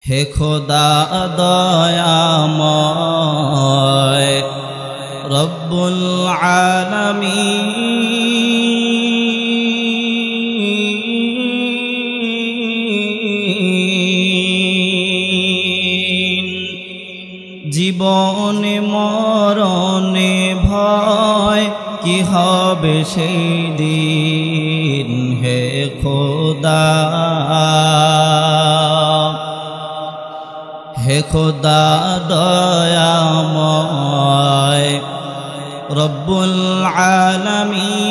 হে খোদা দয়াময় রব্বুল আলামিন। জীবনে মরণে ভয় কি হবে সেই দিন, হে খোদা হে খোদা দয়াময় রব্বুল আলামিন।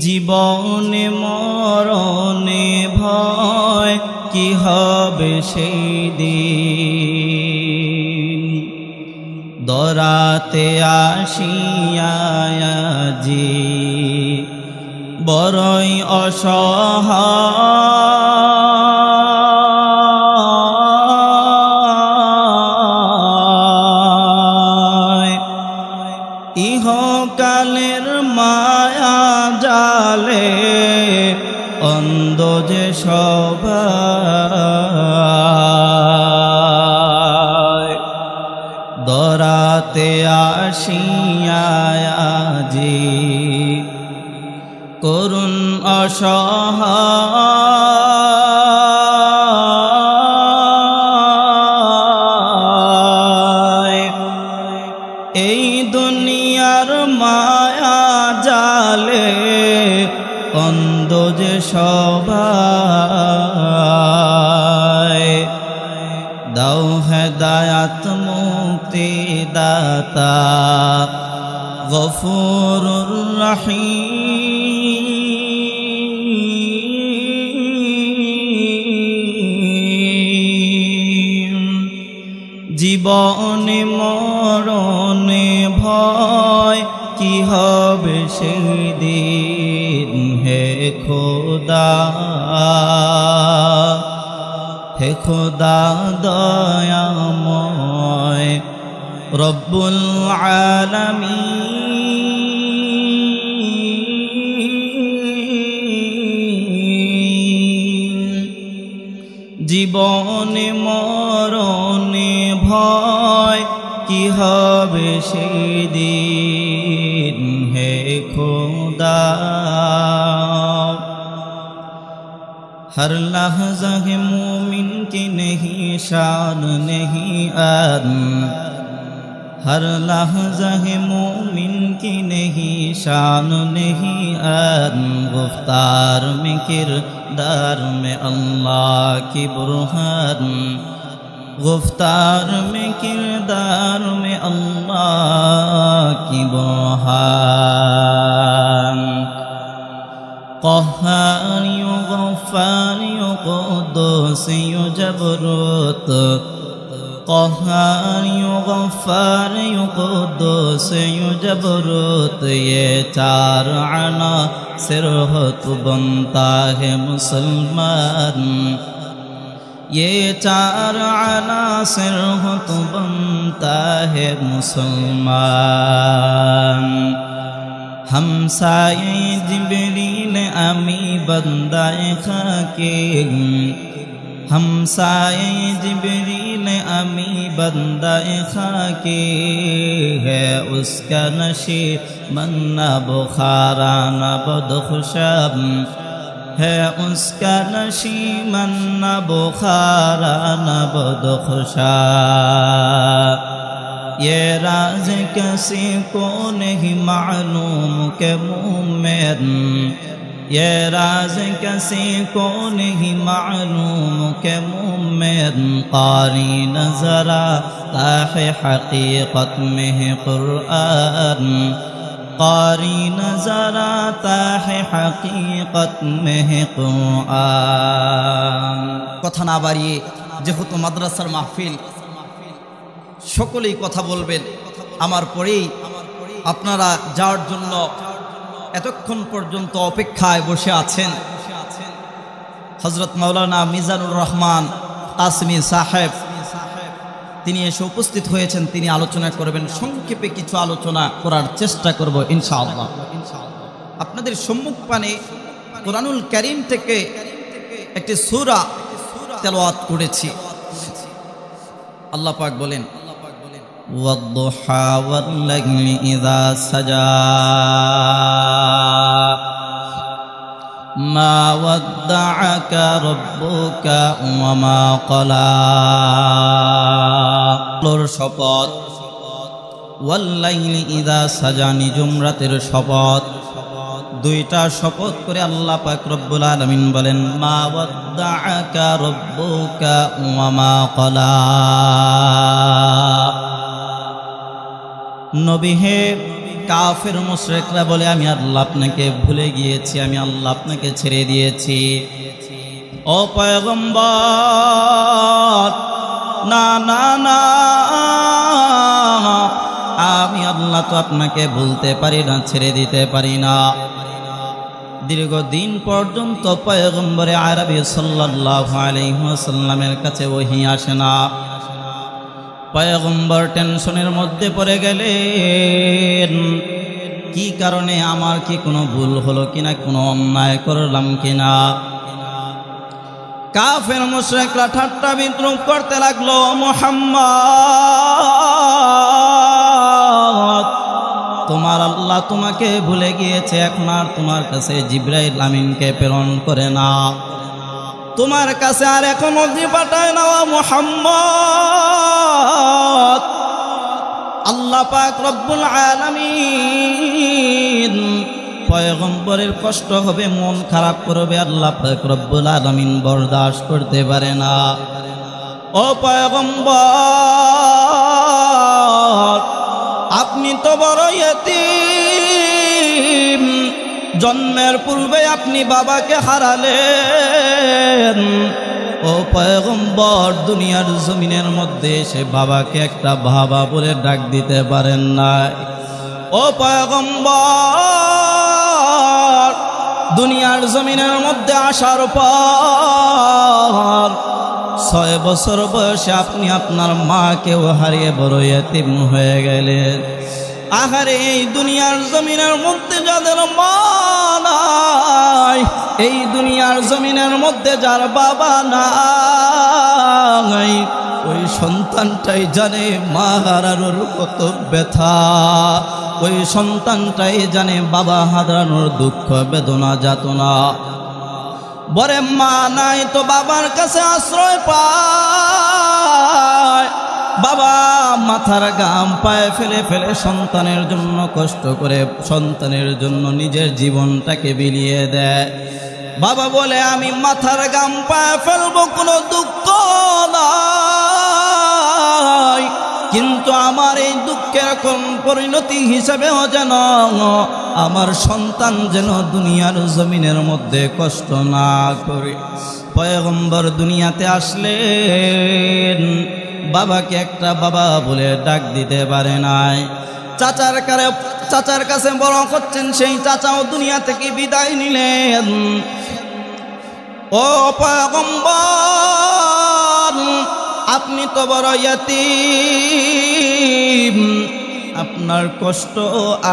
জীবনে মরণে ভয় কি হবে সেই দিন, দরাতে আসিয়া জি বড়ই অসহায়। ইহকালের মায়া জালে অন্ধ যে সবাই, দরাতে আসিয়া জি করুণ অসহায়। এই দুনিয়ার মায়া জালে অন্ধ যে সবাই, দাও হেদায়াত মুক্তি দাতা গফুরুর রহিম। জীবনে মরণে ভয় কি হবে সেই দিন, হে খোদা হে খোদা দয়াময় রব্বুল আলামিন। জীবনে মরণে ভয় কি হবে সেই দিন, হে খোদা हर लहज़ा है मोमिन की नहीं शान नहीं आन, हर लहज़ा है मोमिन की नहीं शान नहीं आन। गुफ्तार में किरदार में अल्लाह की बुरहान, गुफ्तार में किरदार में अल्लाह की बुरहान। قهار غفار قدوس جبروت، قهار غفار قدوس جبروت، یہ چار عناصر ہو تو بنتا ہے مسلمان، یہ چار عناصر ہو تو بنتا ہے مسلمان۔ हमसाए जिब्रील अमी बंदाए खाके, हमसाए जिब्रील अमी बंदाए खाके, है उसका नशी मन्ना बुखारा न बदखुशाब, है उसका नशी मन्ना बुखारा न बदखुशाब। ये राज किसी को नहीं मालूम के मोमिन, ये राज किसी को नहीं मालूम के मोमिन। कारी नजर आता है हकीकत में है कुरान, कारी नजर आता है हकीकत में है कुरान। কথা না বাড়িয়ে যেহেতু মাদ্রাসার মাহফিল, সকলেই কথা বলবেন। আমার পরেই আপনারা যাওয়ার জন্য এতক্ষণ পর্যন্ত অপেক্ষায় বসে আছেন। হযরত মাওলানা মিজানুর রহমান আসমি সাহেব তিনি এসে উপস্থিত হয়েছেন, তিনি আলোচনা করবেন। সংক্ষেপে কিছু আলোচনা করার চেষ্টা করব ইনশাআল্লাহ। আপনাদের সম্মুখপানে কোরআনুল কারীম থেকে একটি সূরা তেলাওয়াত করেছি। আল্লাহ পাক বলেন, ওয়াদ-দুহা ওয়াল-লাইলি ইযা সাজা মা ওয়াদ্দাআকা রাব্বুকা ওয়া মা ক্বালা। আল্লাহর শপথ, ওয়াল-লাইলি ইযা সাজা, নিজুম রাতের শপথ। দুইটা শপথ করে আল্লাহ পাক রব্বুল আলামিন বলেন, মা ওয়াদ্দাআকা রাব্বুকা ওয়া মা ক্বালা। নবী হে, কাফের মুশরিকরা বলে আমি আল্লাহ আপনাকে ভুলে গিয়েছি, আমি আল্লাহ আপনাকে ছেড়ে দিয়েছি। ও পয়গম্বর, না না না, আমি আল্লাহ তো আপনাকে ভুলতে পারি না, ছেড়ে দিতে পারি না। দীর্ঘদিন পর্যন্ত পয়গম্বরে আরবি সাল্লাল্লাহু আলাইহি ওয়াসাল্লামের কাছে ওহী আসে না। পয়গম্বর টেনশনের মধ্যে পড়ে গেলেন, কি কারণে, আমার কি কোনো ভুল হলো কিনা, কোনো অন্যায় করলাম কিনা। কাফের মুশরিকরা ঠাট্টা বিদ্রুপ করতে লাগলো, মুহাম্মদ, তোমার আল্লাহ তোমাকে ভুলে গিয়েছে, এখন আর তোমার কাছে জিবরাইল আমিনকে প্রেরণ করে না, তোমার কাছে আর এখন ওহী পাঠায় না মুহাম্মদ। আল্লাহ পাক রব্বুল আলামিন পয়গম্বরের কষ্ট হবে, মন খারাপ করবে, আল্লাহ পাক রব্বুল আলামিন বরদাশত করতে পারে না। ও পয়গম্বর, আপনি তো বড় ইয়তীম, জন্মের পূর্বে আপনি বাবাকে হারালেন। ও পয়গম্বর, দুনিয়ার জমিনের মধ্যে এসে বাবাকে একটা বাবা বলে ডাক দিতে পারেন না। ও পয়গম্বর, দুনিয়ার জমিনের মধ্যে আসার পর 6 বছর বয়সে আপনি আপনার মাকেও হারিয়ে বড় ইয়তীম হয়ে গেলেন। আহারে, এই দুনিয়ার জমিনের মধ্যে যাদের মা নাই, এই দুনিয়ার জমিনের মধ্যে যার বাবা নাই, ওই সন্তানটাই জানে মা হারানোর কত ব্যথা, ওই সন্তানটাই জানে বাবা হারানোর দুঃখ বেদনা যাতনা। বরে মা নাই তো বাবার কাছে আশ্রয় পায়, বাবা মাথার ঘাম পায়ে ফেলে ফেলে সন্তানের জন্য কষ্ট করে, সন্তানের জন্য নিজের জীবনটাকে বিলিয়ে দেয়। বাবা বলে, আমি মাথার ঘাম পায়ে ফেলবো, কোনো দুঃখ নাই, কিন্তু আমার এই দুঃখের কোন পরিণতি হিসেবেও যেন আমার সন্তান যেন দুনিয়ার জমিনের মধ্যে কষ্ট না করে। পয়গম্বর দুনিয়াতে আসলেন, বাবাকে একটা বাবা বলে ডাক দিতে পারে নাই। চাচার কাছে বড় করছেন, সেই চাচাও দুনিয়া থেকে বিদায় নিলেন। ও পয়গম্বর, আপনি তো বড় ইয়তীম, আপনার কষ্ট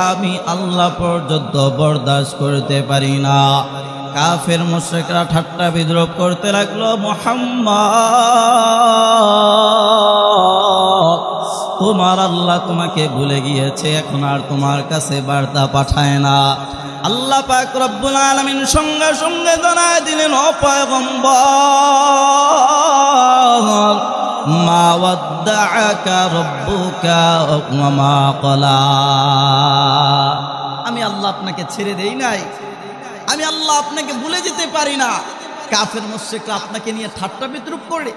আমি আল্লাহ পর্যন্ত বরদাস্ত করতে পারি না। কাফের মুশরিকরা ঠাট্টা বিদ্রুপ করতে লাগলো, মুহাম্মদ, তোমার আল্লাহ তোমাকে ভুলে গিয়েছে, এখন আর তোমার কাছে বার্তা পাঠায় না। আল্লাহ পাক রব্বুল আলামিন সঙ্গে সঙ্গে জানায় দিলেন, ও পয়গম্বর, মা ওয়াদ্দাআকা রাব্বুকা ওয়া মা ক্বালা। আমি আল্লাহ আপনাকে ছেড়ে দেই নাই, আমি আল্লাহ আপনাকে ভুলে যেতে পারি না। কাফের মুশরিকরা আপনাকে নিয়ে ঠাট্টা বিদ্রুপ করে।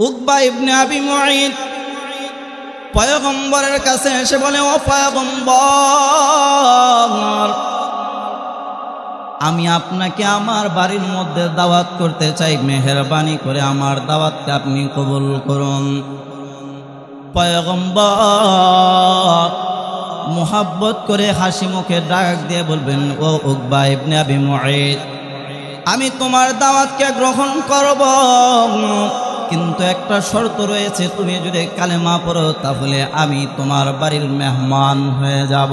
উকবা ইবনে আবি মুঈত পয়গম্বরের কাছে এসে বলে, ও পয়গম্বর, আমি আপনাকে আমার বাড়ির মধ্যে দাওয়াত করতে চাই, মেহেরবানি করে আমার দাওয়াতকে আপনি কবুল করুন। পয়গম্বর মুহাব্বত করে হাসি মুখে ডাক দিয়ে বলবেন, ও উকবা ইবনে আবি মুঈত, আমি তোমার দাওয়াতকে গ্রহণ করব, কিন্তু একটা শর্ত রয়েছে, তুমি যদি কালেমা পড়ো তাহলে আমি তোমার বাড়ির মেহমান হয়ে যাব।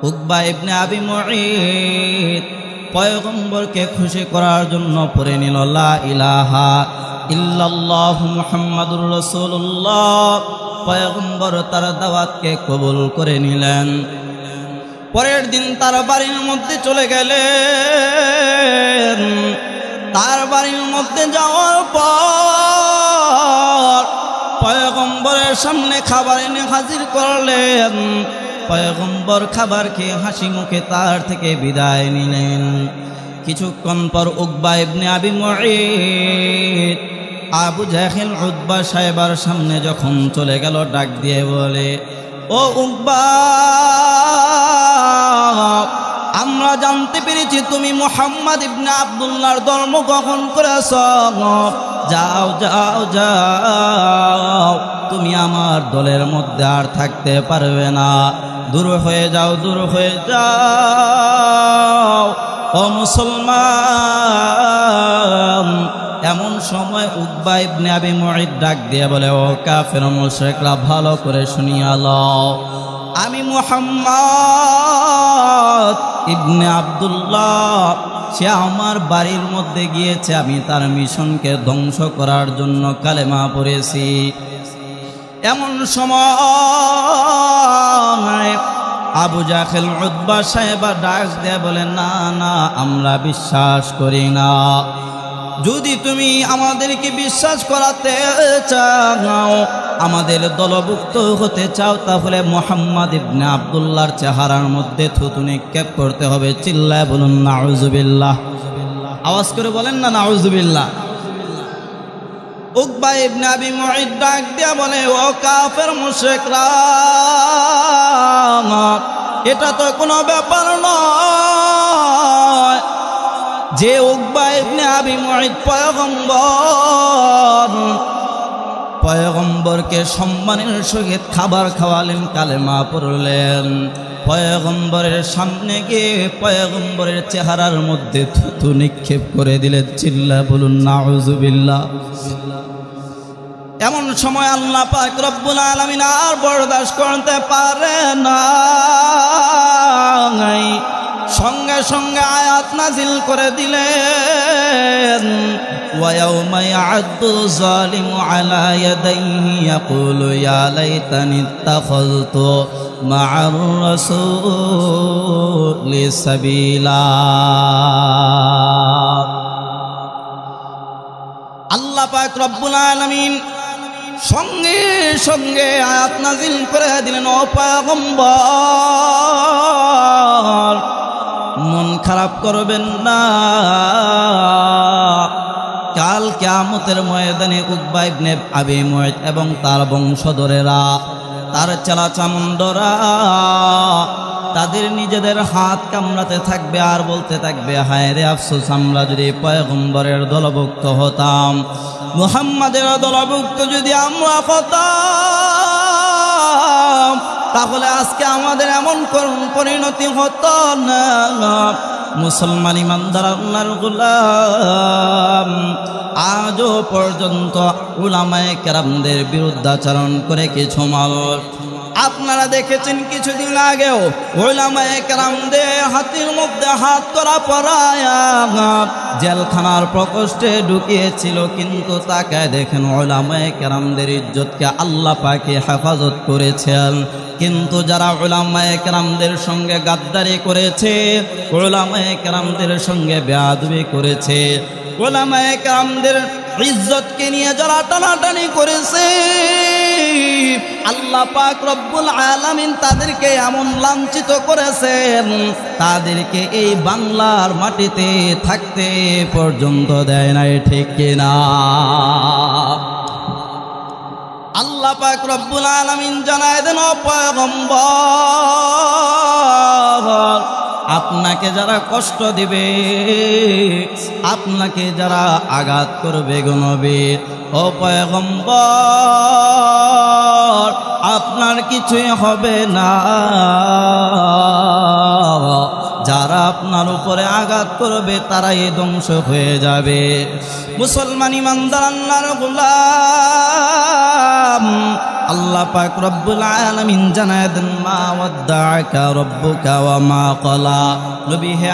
উকবা ইবনে আবি মুঈত পয়গম্বরকে খুশি করার জন্য পড়ে নিল লা ইলাহা ইল্লাল্লাহু মুহাম্মাদুর রাসূলুল্লাহ। পয়গম্বর তার দাওয়াতকে কবুল করে নিলেন। পরের দিন তার বাড়ির মধ্যে চলে গেলেন। তার বাড়ির মধ্যে যাওয়ার পর পয়গম্বরের সামনে খাবার এনে হাজির করলেন। পয়গম্বর খাবার খেয়ে হাসি মুখে তার থেকে বিদায় নিলেন। কিছুক্ষণ পর উকবা ইবনে আবি মুঈত আবু জাহেল উতবা সাহেবের সামনে যখন চলে গেল, ডাক দিয়ে বলে, ও উকবা, আমরা জানতে পেরেছি তুমি মুহাম্মদ ইবনে আব্দুল্লাহর ধর্ম গ্রহণ করেছ। যাও যাও যাও, তুমি আমার দলের মধ্যে আর থাকতে পারবে না। দূর হয়ে যাও, দূর হয়ে যাও ও মুসলমান। এমন সময় উকবা ইবনে আবি মুঈত ডাক দিয়ে বলে, ও কাফের মুশরিকরা, ভালো করে শুনিয়া লও, আমি মুহাম্মদ ইবনে আব্দুল্লাহ, সে আমার বাড়ির মধ্যে গিয়েছে, আমি তার মিশনকে ধ্বংস করার জন্য কালেমা পড়েছি। এমন সময় আবু জাহেল উতবা সাহেব ডাক দিয়ে বলে, না না, আমরা বিশ্বাস করি না। যদি তুমি আমাদেরকে বিশ্বাস করাতে চাও, আমাদের দলভুক্ত হতে চাও, তাহলে মুহাম্মদ ইবনে আব্দুল্লাহর চেহারার মধ্যে থুতু নিক্ষেপ করতে হবে। চিল্লায় বলুন নাউজুবিল্লাহ। আওয়াজ করে বলেন না নাউজুবিল্লাহ। উকবা ইবনে আবি মুঈত ডাক দিয়া বলে, ও কাফের মুশরিকরা, এটা তো কোনো ব্যাপার নয় যে উকবা ইবনে আবি মুঈত পয়গম্বরকে সম্মানের সহিত খাবার খাওয়ালেন, কালেমা পড়লেন। পয়গম্বরের সামনে গিয়ে পয়গম্বরের চেহারার মধ্যে থুতু নিক্ষেপ করে দিলেন। চিল্লা বলুন নাউজুবিল্লাহ। এমন সময় আল্লাহ পাক রব্বুল আলামিন আর বরদাস্ত করতে পারে না, সঙ্গে সঙ্গে আয়াত নাজিল করে দিলেন, ওয়ায়াউমা ইয়া'আদ্দু যালিমু আলা ইয়াদাইহি ইয়াকুলু ইয়া লাইতানি ইত্তাখাযতু মা'আর রাসূলি সাবিলা। আল্লাহ পাক রব্বুল আলামিন সঙ্গে সঙ্গে আয়াত নাজিল করে দিলেন, ও পয়গম্বর, মন খারাপ করবেন না। কাল কিয়ামতের ময়দানে উকবা ইবনে আবি মুঈত এবং তার বংশধরেরা, তার চালাচামুন্ডরা তাদের নিজেদের হাত কামড়াতে থাকবে আর বলতে থাকবে, হায় রে আফসোস, আমরা যদি পয়গম্বরের দলভুক্ত হতাম, মুহাম্মাদের দলভুক্ত যদি আমরা হতাম, তাহলে আজকে আমাদের এমন করুণ পরিণতি হতো না। মুসলমান ইমানদার আল্লাহর গোলাম আজও পর্যন্ত উলামায়ে কেরামদের বিরুদ্ধাচরণ করে কিছু মানুষ, আপনারা দেখেছেন কিছুদিন আগেও উলামায়ে কেরামদের হাতের মধ্যে হাত করা পরায়া জেলখানার প্রকোষ্ঠে ঢুকিয়েছিল, কিন্তু তাকে দেখেন উলামায়ে কেরামদের ইজ্জতকে আল্লাহ পাকে হেফাজত করেছেন। কিন্তু যারা উলামায়ে কেরামদের সঙ্গে গাদ্দারি করেছে, উলামায়ে কেরামদের সঙ্গে বেয়াদবি করেছে, উলামায়ে কেরামদের ইজ্জতকে নিয়ে যারা টানাটানি করেছে, আল্লাহ পাক রব্বুল আলামিন তাদেরকে এমন লাঞ্ছিত করেছেন, তাদেরকে এই বাংলার মাটিতে থাকতে পর্যন্ত দেয় নাই, ঠিক কিনা? আল্লাহ পাক রব্বুল আলামিন জানায় দেন, ও পয়গম্বর, আপনাকে যারা কষ্ট দিবে, আপনাকে যারা আঘাত করবে গো নবী, ও পয়গম্বর, আপনার কিছুই হবে না। যারা আপনার উপরে আঘাত করবে তারাই ধ্বংস হয়ে যাবে। মুসলমান ইমানদার আল্লাহর গোলাম, আল্লাহ পাক রব্বুল আলামিন জানায় দেন, মা ওয়াদ্দাআকা রব্বুকা ওয়া মা ক্বালা। নবী হে,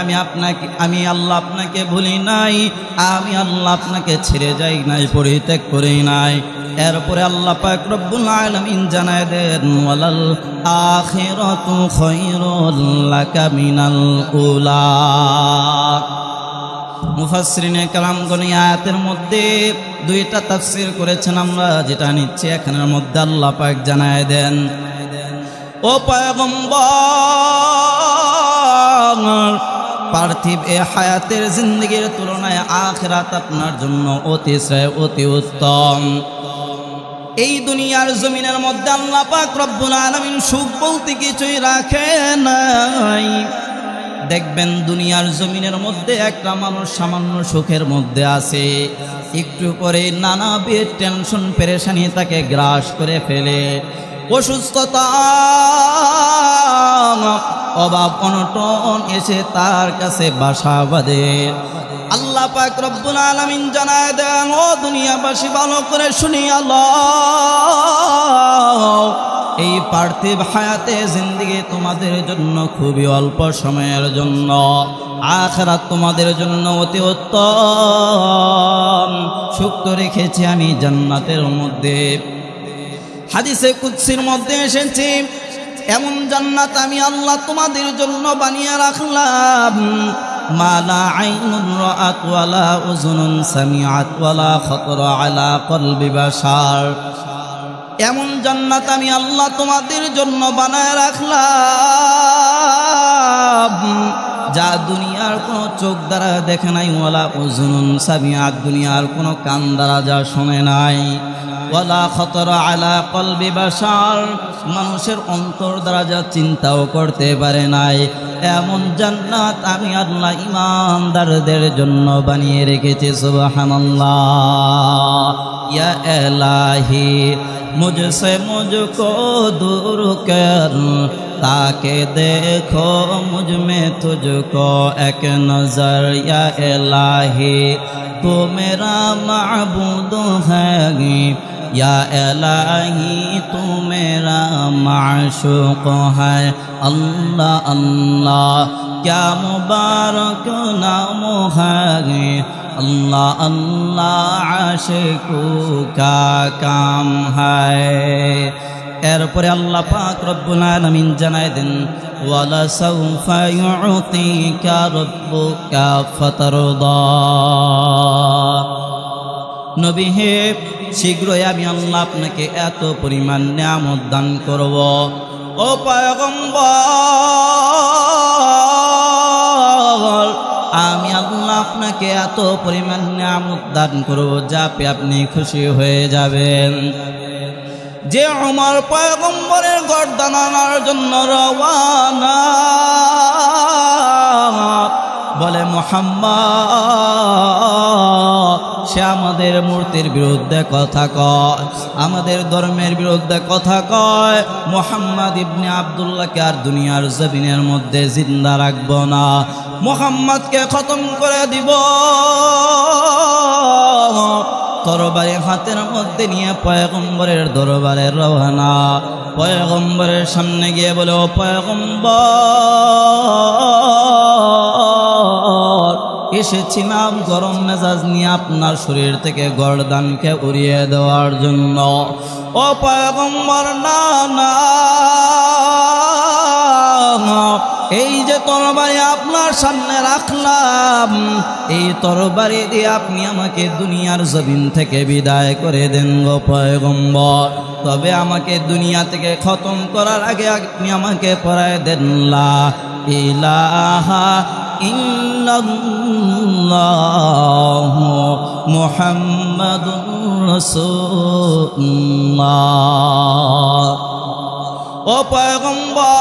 আমি আল্লাহ আপনাকে ভুলি নাই, আমি আল্লাহ আপনাকে ছেড়ে যাই নাই, পরিত্যাগ করি নাই। এরপরে আল্লাহ পাক রব্বুল আলামিন জানায় দেন, ওয়ালাল আখিরাতু খায়রুল লাকা মিনাল উলা। মুফাসসিরিনে কেরামগণ আয়াতের মধ্যে দুইটা তাফসীর করেছেন, আমরা যেটা নিচ্ছি এখানের মধ্যে আল্লাহ পাক জানায় দেন, ও পয়গম্বর, পার্থিব এ হায়াতের জিন্দেগির তুলনায় আখিরাত আপনার জন্য অতি শ্রেয়, অতি উত্তম। এই দুনিয়ার জমিনের মধ্যে আল্লাহ পাক রব্বুল আলামিন সুখ বলতে কিছুই রাখে নাই। দেখবেন দুনিয়ার জমিনের মধ্যে একটা মানুষ সামান্য সুখের মধ্যে আছে, একটু পরে নানা বেদ টেনশন পেরেশানি তাকে গ্রাস করে ফেলে, অসুস্থতা অভাব অনটন এসে তার কাছে বাসা বাঁধে। আল্লাহ পাক রব্বুল আলামিন জানায় দেন, ও দুনিয়াবাসী ভালো করে শুনিয়া লও, এই পার্থিব হায়াতে জিন্দেগি তোমাদের জন্য খুবই অল্প সময়ের জন্য, আখিরাত তোমাদের জন্য অতি উত্তম। সুখ তো রেখেছি আমি জান্নাতের মধ্যে। হাদিসে কুদসির মধ্যে এসেছে, এমন জান্নাত আমি আল্লাহ তোমাদের জন্য বানিয়ে রাখলাম, মা লা আইনুন রাআত ওয়ালা উযুনুন সামিআত ওয়ালা খাতারা আলা কলবি বাশার। এমন জান্নাত আমি আল্লাহ তোমাদের জন্য বানায় রাখলাম, যা দুনিয়ার কোনো চোখ দ্বারা দেখে নাই, ওয়ালা উযুনুন সামিআত, দুনিয়ার কোনো কান দ্বারা যা শোনে নাই, ওয়ালা খাতারা আলা কলবি বাশার, মানুষের অন্তর দ্বারা যা চিন্তাও করতে পারে নাই, এমন জান্নাত আমি আল্লাহ ঈমানদারদের জন্য বানিয়ে রেখেছি। সুবহানাল্লাহ। ইয়া ইলাহি मुझसे मुझको दूर कर, ताके देखो मुझ में तुझको एक नजर। या इलाही तू मेरा माबूद है, या इलाही तू मेरा माशूक है। अल्लाह अल्लाह क्या मुबारक नाम है, अल्लाह अल्लाह आशिकू का काम है। এরপরে আল্লাহ পাক রব্বুল আলামিন জানায় দেন, ওয়ালা সাউফা ইউতিকা রাব্বুকা ফাতারদা। নবী হে, শীঘ্রই আমি আল্লাহ আপনাকে এত পরিমাণ নিয়ামত দান করব। ও পয়গম্বর, আমি আল্লাহ আপনাকে এত পরিমাণ নিয়ামত দান করব যা পেয়ে আপনি খুশি হয়ে যাবেন। যে উমর পয়গম্বরের গর্দান আনার জন্য রওয়ানা, বলে মুহাম্মদ, সে আমাদের মূর্তির বিরুদ্ধে কথা কয়, আমাদের ধর্মের বিরুদ্ধে কথা কয়, মুহাম্মদ ইবনে আব্দুল্লাহকে আর দুনিয়ার জমিনের মধ্যে জিন্দা রাখব না, মুহাম্মদকে খতম করে দিব। তরবারি হাতের মধ্যে নিয়ে পয়গম্বরের দরবারে রওনা। পয়গম্বরের সামনে গিয়ে বলে, ও পয়গম্বর, এসেছিলাম গরম মেজাজ নিয়ে আপনার শরীর থেকে গর্দানকে উড়িয়ে দেওয়ার জন্য। ও পয়গম্বর, না না, এই যে তরবারি আপনার সামনে রাখলাম, এই তরবারি দিয়ে আপনি আমাকে দুনিয়ার জমিন থেকে বিদায় করে দেন গো পয়গম্বর। তবে আমাকে দুনিয়া থেকে খতম করার আগে আপনি আমাকে পড়ায় দেন লা ইলাহা ইল্লাল্লাহু মুহাম্মাদুর রাসূলুল্লাহ। ও পয়গম্বর,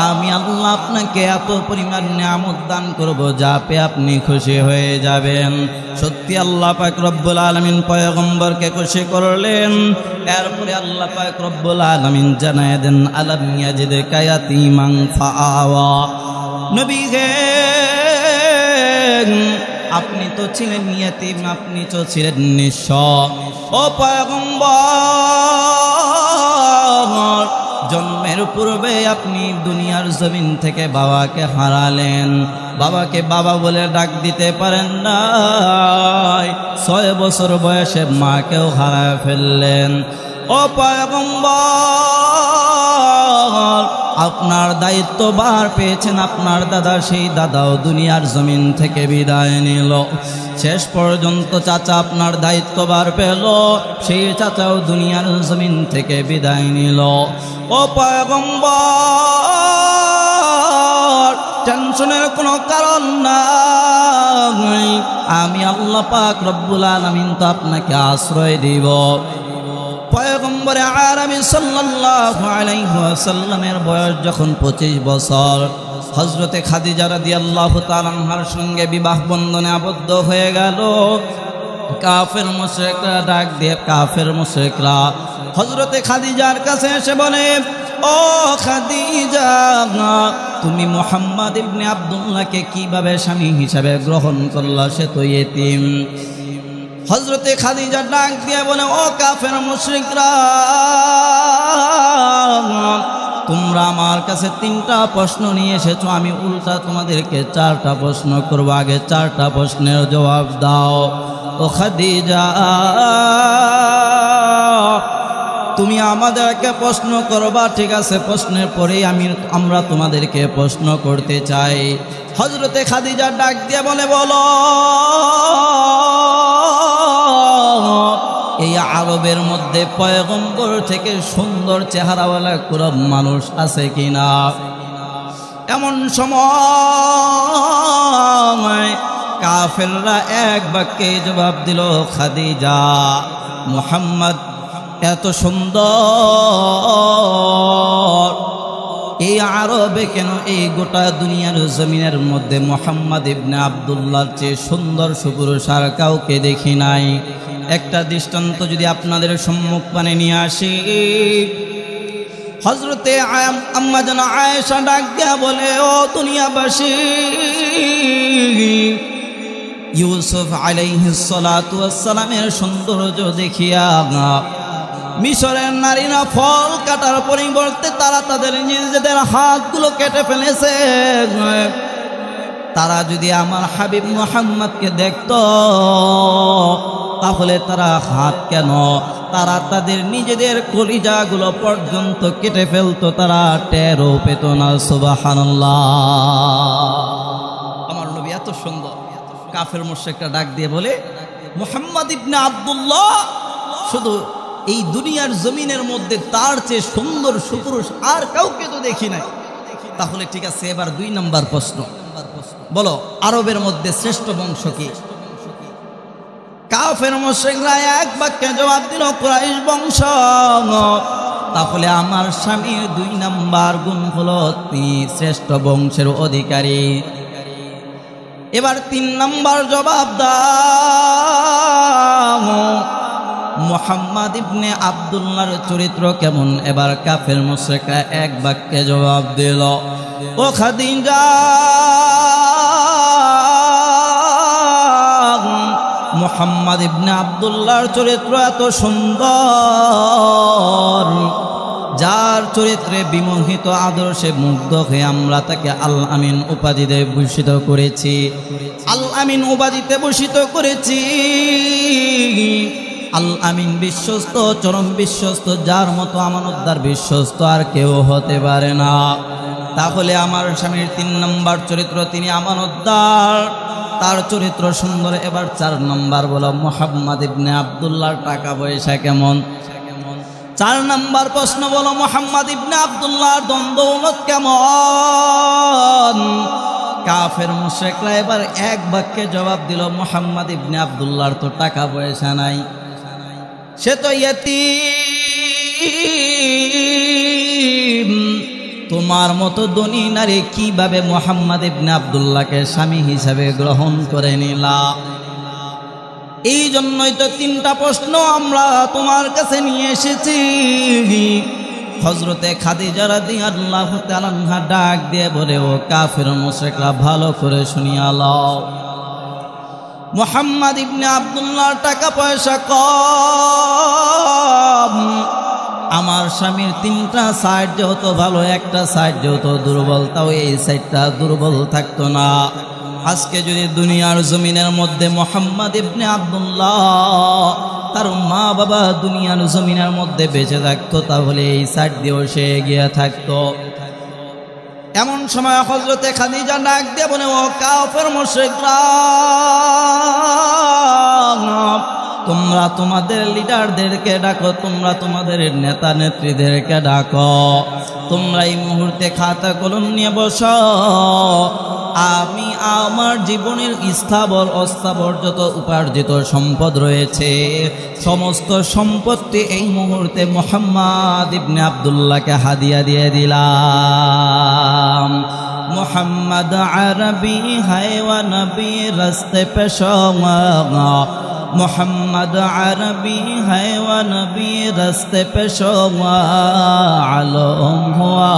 আমি আল্লাহ আপনাকে এত পরিমাণ নিয়ামত দান করব যা পেয়ে আপনি খুশি হয়ে যাবেন। সত্যি আল্লাহ পাক রব্বুল আলামিন পয়গম্বরকে খুশি করলেন। এরপরে আল্লাহ পাক রব্বুল আলামিন জানায় দেন আলাম ইয়াজিদকা ইয়াতীমান ফাআওয়া। নবী হে, আপনি তো ছিলেন ইয়াতীম, আপনি তো ছিলেন নিঃস্ব। ও পয়গম্বর, জন্মের পূর্বে আপনি দুনিয়ার জমিন থেকে বাবাকে হারালেন। বাবাকে বাবা বলে ডাক দিতে পারেন না। 6 বছর বয়সে মাকেও হারায় ফেললেন। ও পয়গম্বর, আপনার দায়িত্বভার পেয়েছেন। আপনার দাদা, সেই দাদাও দুনিয়ার জমিন থেকে বিদায় নিল। শেষ পর্যন্ত চাচা আপনার দায়িত্বভার পেল, সেই চাচাও দুনিয়ার জমিন থেকে বিদায় নিল। ও পয়গম্বর, টেনশনের কোনো কারণ নাই। আমি আল্লাহ পাক রব্বুল আলামিন তো আপনাকে আশ্রয় দিব। পয়গম্বরে আরবি সাল্লাল্লাহু আলাইহি ওয়াসাল্লামের বয়স যখন 25 বছর, হযরতে খাদিজা রাদিয়াল্লাহু তাআলা আনহার সঙ্গে বিবাহ বন্ধনে আবদ্ধ হয়ে গেল। কাফের মুশরিকরা ডাক দিয়ে, কাফের মুশরিকরা হযরতে খাদিজার কাছে এসে বলে, ও খাদিজা, তুমি মুহাম্মদ ইবনে আব্দুল্লাহকে কিভাবে স্বামী হিসাবে গ্রহণ করলা? সে তো ইতিম। হযরতে খাদিজা ডাক দিয়ে বলে, ও কাফের মুশরিকরা, তোমরা আমার কাছে 3টা প্রশ্ন নিয়ে এসেছো, আমি উল্টা তোমাদেরকে 4টা প্রশ্ন করব। আগে 4টা প্রশ্নের জবাব দাও। ও খাদিজা, তুমি আমাদেরকে প্রশ্ন করবা, ঠিক আছে, প্রশ্নের পরেই আমরা তোমাদেরকে প্রশ্ন করতে চাই। হযরতে খাদিজা ডাক দিয়ে বলে, বলো, এই আরবের মধ্যে পয়গম্বর থেকে সুন্দর চেহারাওয়ালা কোনো মানুষ আছে কিনা? এমন সময় কাফেররা এক বাক্যে জবাব দিল, খাদিজা, মুহাম্মদ এত সুন্দর, এই আরবে কেন, এই গোটা দুনিয়ার জমিনের মধ্যে মুহাম্মদ ইবনে আব্দুল্লাহর চেয়ে সুন্দর সুপুরুষ আর কাউকে দেখি নাই। একটা দৃষ্টান্ত যদি আপনাদের সম্মুখপানে নিয়ে আসি, হযরতে আম্মা জান আয়েশা ডাক দিয়া বলে, ও দুনিয়াবাসী, ইউসুফ আলাইহিস সালাতু ওয়াস সালামের সৌন্দর্য দেখিয়া মিশরের নারীরা ফল কাটার পরিবর্তে তারা তাদের নিজেদের হাতগুলো কেটে ফেলেছে। তারা যদি আমার হাবিব মুহাম্মদকে দেখত, তাহলে তারা হাত কেন, তারা তাদের নিজেদের কলিজাগুলো পর্যন্ত কেটে ফেলতো, তারা টেরও পেত না। সুবহানাল্লাহ। আমার নবী এত সুন্দর। কাফের মুশরিকরা ডাক দিয়ে বলে, মুহাম্মদ ইবনে আব্দুল্লাহ শুধু এই দুনিয়ার জমিনের মধ্যে তার চেয়ে সুন্দর সুপুরুষ আর কাউকে তো দেখি নাই। তাহলে ঠিক আছে, এবার 2 নম্বর প্রশ্ন, বলো আরবের মধ্যে শ্রেষ্ঠ বংশ কি? কাফের মুশরিকরা এক বাক্যে জবাব দিল, কুরাইশ বংশ। তাহলে আমার স্বামীর 2 নম্বর গুণ হলো তিনি শ্রেষ্ঠ বংশের অধিকারী। এবার 3 নম্বর জবাব দাও, মুহাম্মদ ইবনে আব্দুল্লাহর চরিত্র কেমন? এবার কাফের মুশরিকরা এক বাক্যে জবাব দিল, ও খাদিজা, মুহাম্মদ ইবনে আব্দুল্লাহর চরিত্র এত সুন্দর, যার চরিত্রে বিমোহিত আদর্শে মুগ্ধ হয়ে আমরা তাকে আল আমিন উপাধিতে ভূষিত করেছি। আল আমিন উপাধিতে ভূষিত করেছি। আল আমিন বিশ্বস্ত, চরম বিশ্বস্ত, যার মতো আমানতদার বিশ্বস্ত আর কেউ হতে পারে না। তাহলে আমার স্বামীর 3 নম্বর চরিত্র, তিনি আমানতদার, তার চরিত্র সুন্দর। এবার 4 নম্বর বলো, মুহাম্মদ ইবনে আব্দুল্লাহর টাকা পয়সা কেমন? 4 নম্বর প্রশ্ন, বলো মুহাম্মদ ইবনে আব্দুল্লাহর দৌলত কেমন? কাফের মুশরিকরা এবার এক বাক্যে জবাব দিল, মুহাম্মদ ইবনে আব্দুল্লাহর তো টাকা পয়সা নাই, সে তো ইয়তীম। তোমার মতো ধনী নারী কিভাবে মুহাম্মদ ইবনে আব্দুল্লাহকে স্বামী হিসাবে গ্রহণ করে নিলা? এই জন্যই তো 3টা প্রশ্ন আমরা তোমার কাছে নিয়ে এসেছি। হযরতে খাদিজা রাদিয়াল্লাহু তাআলা আনহা ডাক দিয়ে বলে, ও কাফির মুশরিকরা, ভালো করে শুনিয়া লও, মুহাম্মদ ইবনে আব্দুল্লাহর টাকা পয়সা কম, আমার স্বামীর 3টা সাইড যেহেতু ভালো, একটা সাইড যেহেতু দুর্বল, তাও এই সাইডটা দুর্বল থাকতো না। আজকে যদি দুনিয়ার জমিনের মধ্যে মুহাম্মদ ইবনে আব্দুল্লাহ তার মা বাবা দুনিয়ার জমিনের মধ্যে বেঁচে থাকতো, তাহলে এই সাইড দিয়েও সে এগিয়ে থাকতো। এমন সময় হযরতে খাদিজা ডাক দিয়ে বলে, ও কাফের মুশরিকরা, তোমরা তোমাদের লিডারদেরকে ডাকো, তোমরা তোমাদের নেতা নেত্রীদেরকে ডাকো, তোমরা এই মুহূর্তে খাতা কলম নিয়ে বসো। আমি আমার জীবনের স্থাবর অস্থাবর যত উপার্জিত সম্পদ রয়েছে, সমস্ত সম্পত্তি এই মুহূর্তে মুহাম্মদ ইবনে আব্দুল্লাহকে হাদিয়া দিয়ে দিলাম। মুহাম্মদ আরবি হায়ওয়া নবী রাস্তে पे शोगा, मोहम्मद अरबी है व नबी रास्ते पे शोगा, आलम हुआ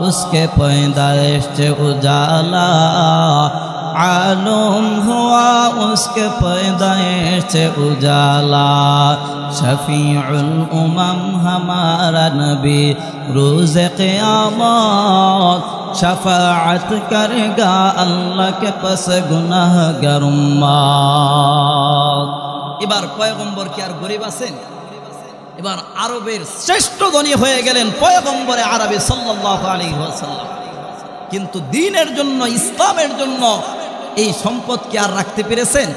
उसके पैदाइश से उजाला, आलम हुआ उसके पैदाइश से उजाला, शफीउल उमम हमारा नबी रोज़ क़यामत शफाअत करेगा अल्लाह के पास गुनाहगार उम्मत। এবার পয়গম্বর কি আর গরিব আছেন? এবার আরবের শ্রেষ্ঠ ধনী হয়ে গেলেন পয়গম্বরে আরবি সাল্লাল্লাহু আলাইহি ওয়াসাল্লাম। কিন্তু দ্বীনের জন্য, ইসলামের জন্য এই সম্পদ কি আর রাখতে পেরেছেন?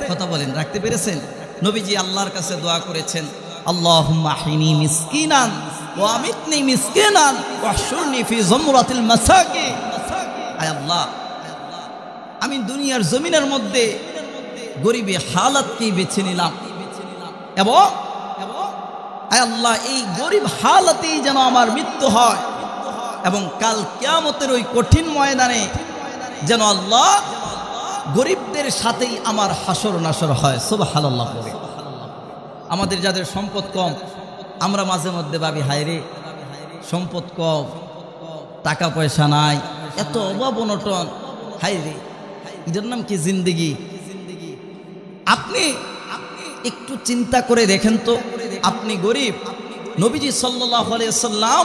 কথা বলেন, রাখতে পেরেছেন? নবীজি আল্লাহর কাছে দোয়া করেছেন, আল্লাহুম্মা আহইনি মিসকিনান ওয়া আমিতনি মিসকিনান ওয়াহশুরনি ফি যুমরাতিল মাসাকিন। আয় আল্লাহ, আমি দুনিয়ার জমিনের মধ্যে গরিবী হালাতকেই বেছে নিলাম, এবং আয় আল্লাহ, এই গরিব হালাতেই যেন আমার মৃত্যু হয়, এবং কাল কিয়ামতের ওই কঠিন ময়দানে যেন আল্লাহ গরিবদের সাথেই আমার হাসর নাসর হয়। সুবহানাল্লাহ। পড়ে আমাদের যাদের সম্পদ কম, আমরা মাঝে মধ্যে ভাবি, হায় রে সম্পদ কম, টাকা পয়সা নাই, এত অভাব অনটন, হায় রে, এটার নাম কি জিন্দেগি? আপনি একটু চিন্তা করে দেখেন তো, আপনি গরিব। নবীজি সাল্লাল্লাহু আলাইহি ওয়াসাল্লাম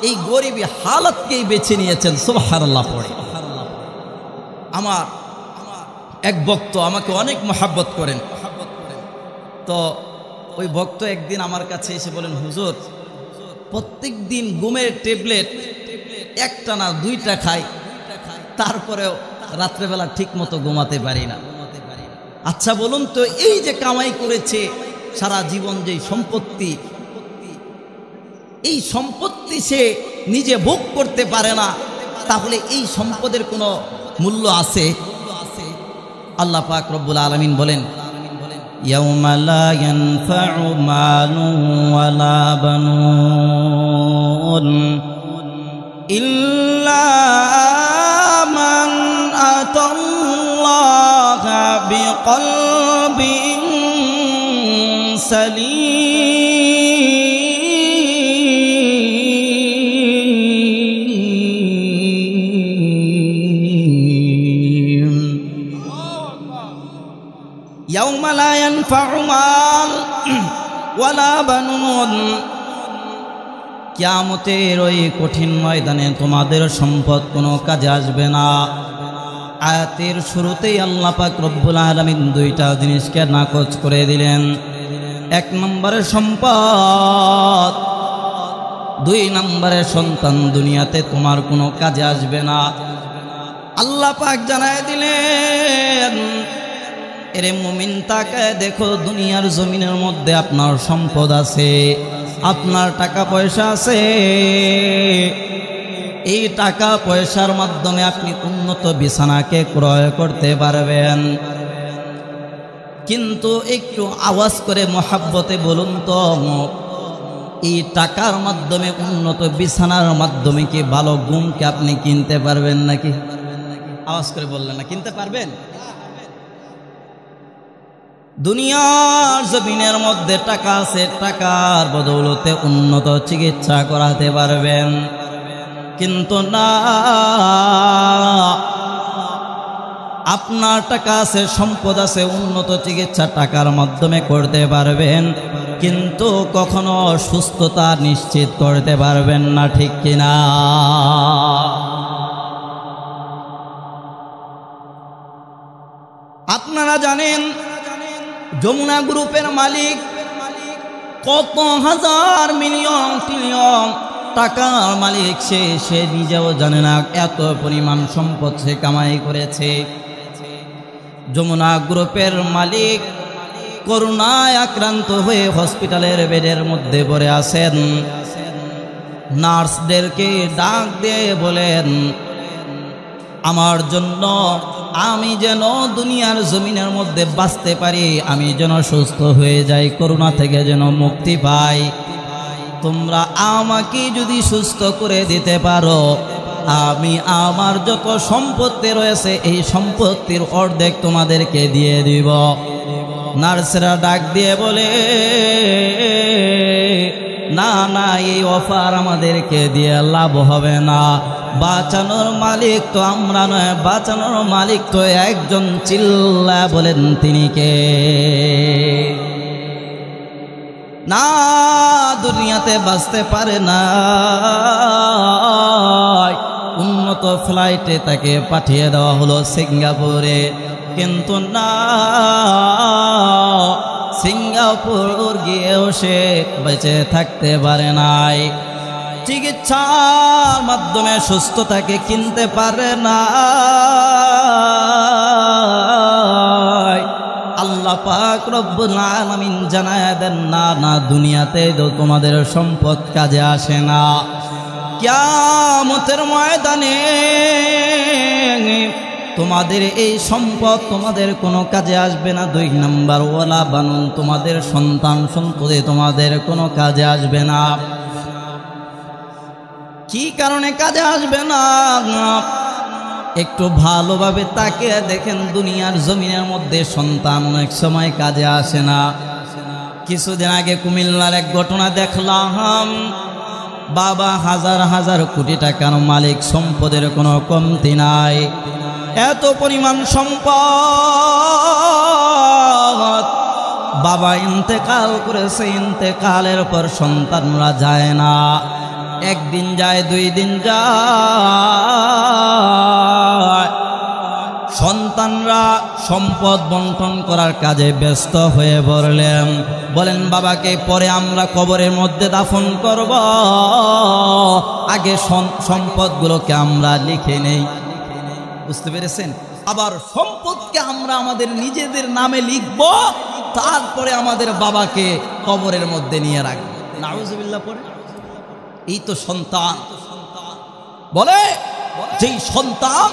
এই গরিবী হালাতকেই বেছে নিয়েছেন। সুবহানাল্লাহ। পড়ে আমার এক ভক্ত আমাকে অনেক মহব্বত করেন, তো ওই ভক্ত একদিন আমার কাছে এসে বলেন, হুজুর, প্রত্যেক দিন ঘুমের ট্যাবলেট একটা না 2টা খাই, তারপরেও রাত্রেবেলা ঠিক মতো ঘুমাতে পারি না। আচ্ছা বলুন তো, এই যে কামাই করেছে সারা জীবন, যে সম্পত্তি, এই সম্পত্তি সে নিজে ভোগ করতে পারে না, তাহলে এই সম্পদের কোনো মূল্য আছে? আল্লাহ পাক রব্বুল আলামিন বলেন, ইয়াউমা লা ইয়ানফাউ মালুন ওয়ালা বানুন ইল্লা মান আতাল্লাহা বিকলবিন সালিম। ইয়াউমা লা ইয়ানফাউ মাল ওয়ালা বানুন, কিয়ামতের ওই কঠিন ময়দানে তোমাদের সম্পদ কোনো কাজে আসবে না। আয়াতের শুরুতেই আল্লাহ পাক রব্বুল আলামিন 2টা জিনিসকে নাকচ করে দিলেন। 1 নম্বরে সম্পদ, 2 নম্বরে সন্তান দুনিয়াতে তোমার কোনো কাজে আসবে না। আল্লাহ পাক জানায় দিলেন, এরে মুমিন, তাকায় দেখো, দুনিয়ার জমিনের মধ্যে আপনার সম্পদ আছে, আপনার টাকা পয়সা আছে। এই টাকা পয়সার মাধ্যমে আপনি উন্নত বিছানাকে ক্রয় করতে পারবেন, কিন্তু একটু আওয়াজ করে মহাব্বতে বলুন তো, এই টাকার মাধ্যমে, উন্নত বিছানার মাধ্যমে কি ভালো ঘুমকে আপনি কিনতে পারবেন নাকি? আওয়াজ করে বললেন না, কিনতে পারবেন? দুনিয়ার জমিনের মধ্যে টাকা আছে, টাকার বদৌলতে উন্নত চিকিৎসা করাতে পারবেন, কিন্তু না, আপনার টাকা আছে, সম্পদ আছে, উন্নত চিকিৎসা টাকার মাধ্যমে করতে পারবেন, কিন্তু কখনো সুস্থতা নিশ্চিত করতে পারবেন না, ঠিক কিনা? আপনারা জানেন যমুনা গ্রুপের মালিক কত হাজার মিলিয়ন ট্রিলিয়ন টাকার মালিক, সে নিজেও জানে না এত পরিমাণ সম্পদ সে কামাই করেছে। যমুনা গ্রুপের মালিক করোনায় আক্রান্ত হয়ে হসপিটালের বেডের মধ্যে পড়ে আছেন। নার্সদেরকে ডাক দিয়ে বলেন, আমার জন্য আমি যেন দুনিয়ার জমিনের মধ্যে বাঁচতে পারি, আমি যেন সুস্থ হয়ে যাই, করোনা থেকে যেন মুক্তি পাই, তোমরা আমাকে যদি সুস্থ করে দিতে পারো, আমি আমার যত সম্পত্তি রয়েছে এই সম্পত্তির অর্ধেক তোমাদেরকে দিয়ে দিব। নার্সরা ডাক দিয়ে বলে, না না, এই অফার আমাদেরকে দিয়ে লাভ হবে না, বাঁচানোর মালিক তো আমরা নয়, বাঁচানোর মালিক তো একজন। চিল্লা বলেন তিনি কে? না, দুনিয়াতে বাঁচতে পারে না, উন্নত ফ্লাইটে তাকে পাঠিয়ে দেওয়া হলো সিঙ্গাপুরে, কিন্তু না, সিঙ্গাপুর গিয়েও সে বেঁচে থাকতে পারে নাই, চিকিৎসার মাধ্যমে সুস্থতাকে কিনতে পারে না। আল্লাহ পাক রব্বুল আলামিন জানায় দেন, না না, দুনিয়াতে তো তোমাদের সম্পদ কাজে আসে না, কিয়ামতের ময়দানে তোমাদের এই সম্পদ তোমাদের কোনো কাজে আসবে না। 2 নাম্বার, ওয়ালা বানুন, তোমাদের সন্তান সন্ততি তোমাদের কোনো কাজে আসবে না। কি কারণে কাজে আসবে না? একটু ভালোভাবে তাকিয়ে দেখেন, দুনিয়ার জমিনের মধ্যে সন্তান অনেক সময় কাজে আসে না। কিছুদিন আগে কুমিল্লার এক ঘটনা দেখলাম, বাবা হাজার হাজার কোটি টাকার মালিক, সম্পদের কোনো কমতি নাই, এত পরিমাণ সম্পদ, বাবা ইন্তেকাল করেছে, ইন্তেকালের পর সন্তানরা যায় না, একদিন যায়, 2 দিন যায়, সন্তানরা সম্পদ বন্টন করার কাজে ব্যস্ত হয়ে পড়লেন। বলেন, বাবাকে পরে আমরা কবরের মধ্যে দাফন করব, আগে সম্পদগুলোকে আমরা লিখে নেই। বুঝতে পেরেছেন? আবার সম্পদকে আমরা আমাদের নিজেদের নামে লিখব, তারপরে আমাদের বাবাকে কবরের মধ্যে নিয়ে রাখবো। নাউজুবিল্লাহ পড়ে। এই তো সন্তান। বলে যেই সন্তান,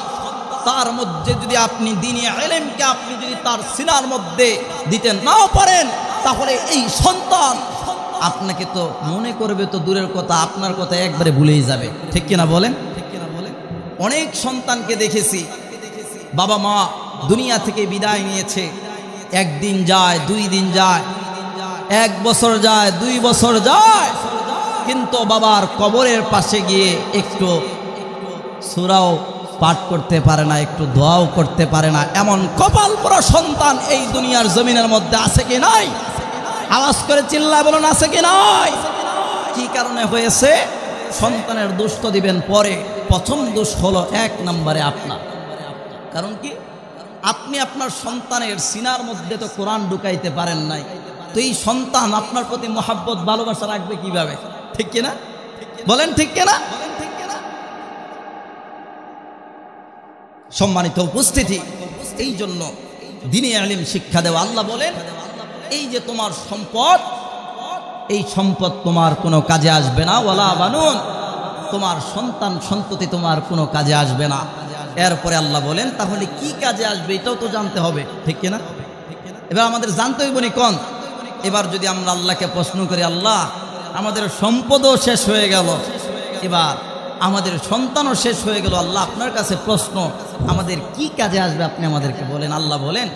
তার মধ্যে যদি আপনি দ্বীনি ইলমকে আপনি যদি তার সিনার মধ্যে দিতে নাও পারেন, তাহলে এই সন্তান আপনাকে তো মনে করবে তো দূরের কথা, আপনার কথা একবারে ভুলেই যাবে, ঠিক কিনা বলেন? অনেক সন্তানকে দেখেছি, বাবা মা দুনিয়া থেকে বিদায় নিয়েছে, 1 দিন যায়, 2 দিন যায়, 1 বছর যায়, 2 বছর যায়, কিন্তু বাবার কবরের পাশে গিয়ে একটু সূরাও পাঠ করতে পারে না, একটু দোয়াও করতে পারে না। এমন কপাল পোড়া সন্তান এই দুনিয়ার জমিনের মধ্যে আছে কি নাই? আওয়াজ করে চিল্লা বলুন, আছে কি নাই? কি কারণে হয়েছে? সন্তানের দোষ তো দিবেন পরে, প্রথম দোষ হলো 1 নম্বরে আপনার। কারণ কি? আপনি আপনার সন্তানের সিনার মধ্যে তো কোরআন ঢুকাইতে পারেন নাই, তো এই সন্তান আপনার প্রতি মহাব্বত ভালোবাসা রাখবে কিভাবে? ঠিক কিনা বলেন? ঠিক কিনা? সম্মানিত উপস্থিতি, এই জন্য দ্বীনি ইলম শিক্ষা দেওয়া। আল্লাহ বলেন, এই যে তোমার সম্পদ, এই সম্পদ তোমার কোনো কাজে আসবে না, ওয়ালা বানুন, তোমার সন্তান সন্ততি তোমার কোনো কাজে আসবে না। এরপরে আল্লাহ বলেন, তাহলে কি কাজে আসবে এটাও তো জানতে হবে, ঠিক কিনা? এবার আমাদের জানতে হইব নি কোন? এবার যদি আমরা আল্লাহকে প্রশ্ন করি, আল্লাহ আমাদের সম্পদও শেষ হয়ে গেল, এবার আমাদের সন্তানও শেষ হয়ে গেল। আল্লাহ আপনার কাছে প্রশ্ন, আমাদের কি কাজে আসবে আপনি আমাদেরকে বলেন। আল্লাহ বলেন,